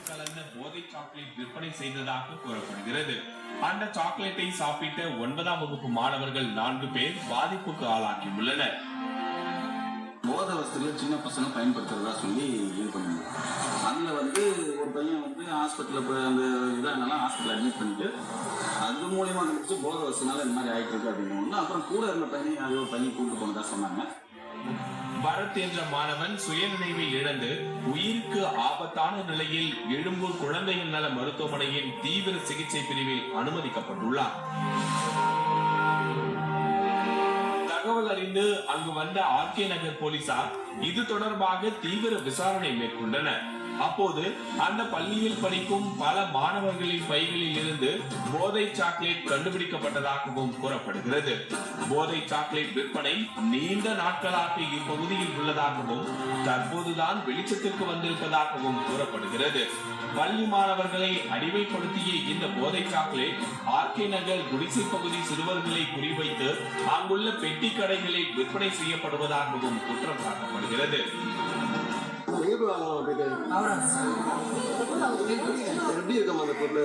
கலந்த போதை சாக்லேட் விற்பனை செய்ததாக கூறப்படுகிறது. அந்த சாக்லேட்டை சாப்பிட்ட 9ஆம் வகுப்பு மாணவர்கள் 4 பேர் பாதிப்புக்கு ஆளாகியுள்ளனர். போதை வசதியில் சின்ன பசங்க பயன்படுத்துறதா சொல்லி இது பண்ணுங்க. அதில் ஒரு பையன் ஹாஸ்பிட்டலில் போய் அந்த இதானால ஹாஸ்பிட்டல் அட்மிட் பண்ணிட்டு அது மூலியமாக கழிச்சு போதை வசதினால இந்த மாதிரி ஆகிட்டு இருக்கு அப்படின்னு அப்புறம் கூட இருந்த பையனை யாரையோ பையன் கூப்பிட்டு போனதா சொன்னாங்க. பரத் என்ற மாணவன் சுயநினைவை இழந்து உயிருக்கு ஆபத்தான நிலையில் எழும்பூர் குழந்தைகள் நல மருத்துவமனையின் தீவிர சிகிச்சை பிரிவில் அனுமதிக்கப்பட்டுள்ளார். தகவல் அறிந்து அங்கு வந்த ஆர்கே நகர் போலீசார் இது தொடர்பாக தீவிர விசாரணை மேற்கொண்டனர். அப்போது அந்த பள்ளியில் படிக்கும் பல மாணவர்களின் பைகளில் இருந்து போதை சாக்லேட் கண்டுபிடிக்கப்பட்டதாகவும் கூறப்படுகிறது. போதை சாக்லேட் விற்பனை நீண்ட நாட்களாக இப்பகுதியில் உள்ளதாகவும் தற்போதுதான் வெளிச்சத்திற்கு வந்திருப்பதாகவும் கூறப்படுகிறது. பள்ளி மாணவர்களை அடிமைப்படுத்திய இந்த போதை சாக்லேட் ஆர்கே நகர் குடிசை பகுதி சிறுவர்களை குறிவைத்து அங்குள்ள பெட்டி கடைகளில் விற்பனை செய்யப்படுவதாகவும் குற்றம் சாட்டப்படுகிறது. எப்படி இருக்கும் அந்த பொருள்?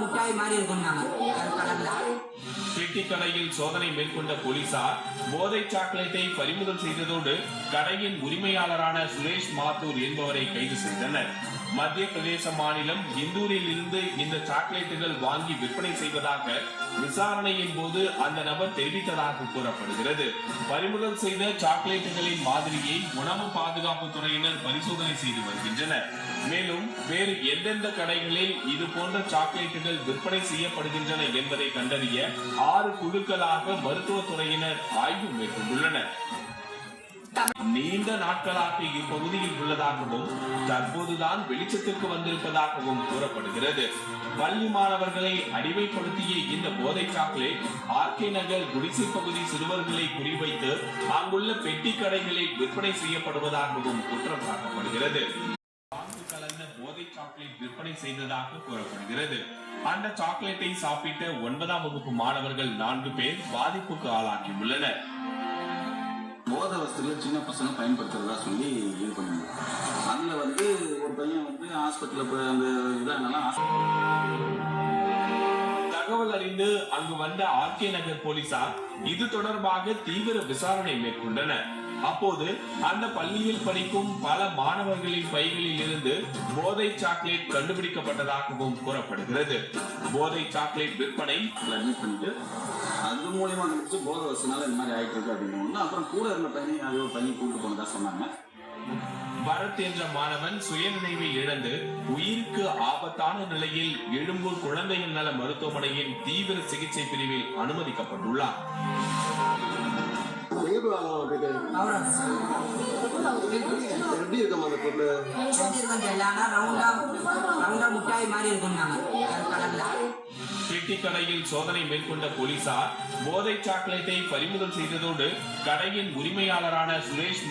முட்டாய் மாதிரி இருக்கும். பெட்டி கடையில் சோதனை மேற்கொண்ட போலீசார் போதை சாக்லேட்டை பறிமுதல் செய்ததோடு கடையின் உரிமையாளரான சுரேஷ் மாத்தூர் என்பவரை கைது செய்தனர். மத்திய பிரதேச மாநிலம் இந்தூரில் இருந்து இந்த சாக்லேட்டுகள் வாங்கி விற்பனை செய்வதாக விசாரணையின் போது அந்த நபர் தெரிவித்ததாக கூறப்படுகிறது. பறிமுதல் செய்த சாக்லேட்டுகளின் மாதிரியை உணவு பாதுகாப்பு துறையினர் பரிசோதனை செய்து வருகின்றனர். மேலும் வேறு எந்தெந்த கடைகளில் இது போன்ற சாக்லேட்டுகள் விற்பனை செய்யப்படுகின்றன என்பதை கண்டறிய 6 குழுக்களாக மருத்துவத்துறையினர் ஆய்வு மேற்கொண்டுள்ளனர். நீண்ட நாட்களாக இப்பகுதியில் உள்ளதாகவும் தற்போதுதான் வெளிச்சத்திற்கு வந்திருப்பதாகவும் கூறப்படுகிறது. பள்ளி மாணவர்களை அடிமைப்படுத்திய இந்த போதை சாக்லேட் ஆர்கே நகர் குடிசை பகுதி சிறுவர்களை குறிவைத்து அங்குள்ள பெட்டி கடைகளில் விற்பனை செய்யப்படுவதாகவும் குற்றம் சாட்டப்படுகிறது. கலந்த போதை சாக்லேட் விற்பனை செய்ததாக கூறப்படுகிறது. அந்த சாக்லேட்டை சாப்பிட்ட 9ஆம் வகுப்பு மாணவர்கள் 4 பேர் பாதிப்புக்கு ஆளாகியுள்ளனர். போதை வசதியில் சின்ன பசங்க பயன்படுத்துறதா சொல்லி இது பண்ணுங்க. அதில் ஒரு பையன் ஹாஸ்பிட்டலில் போய் அந்த இதானால தகவல் அறிந்து அங்கு வந்த ஆர்கே நகர் போலீசார் இது தொடர்பாக தீவிர விசாரணை மேற்கொண்டனர். அப்போது அந்த பள்ளியில் படிக்கும் பல மாணவர்களின் பைகளில் இருந்து போதை சாக்லேட் கண்டுபிடிக்கப்பட்டதாகவும் கூறப்படுகிறது. போதை சாக்லேட் விற்பனை அட்மிட் பண்ணிட்டு அது மூலியமாக கழிச்சு போதை வசதினால இந்த மாதிரி ஆகிட்டு இருக்கு அப்படின்னு அப்புறம் கூட இருந்த பையனை யாரையோ பையன் கூப்பிட்டு போனதா சொன்னாங்க. பரத் என்ற மாணவன் சுயநினைவை இழந்து உயிருக்கு ஆபத்தான நிலையில் எழும்பூர் குழந்தைகள் நல மருத்துவமனையின் தீவிர சிகிச்சை பிரிவில் அனுமதிக்கப்பட்டுள்ளார். எப்படி இருக்கும் அந்த பொருள்? முட்டாய் மாதிரி இருக்கும். பெட்டி கடையில் சோதனை மேற்கொண்ட போலீசார் போதை சாக்லேட்டை பறிமுதல் செய்ததோடு கடையின் உரிமையாளரான சுரேஷ்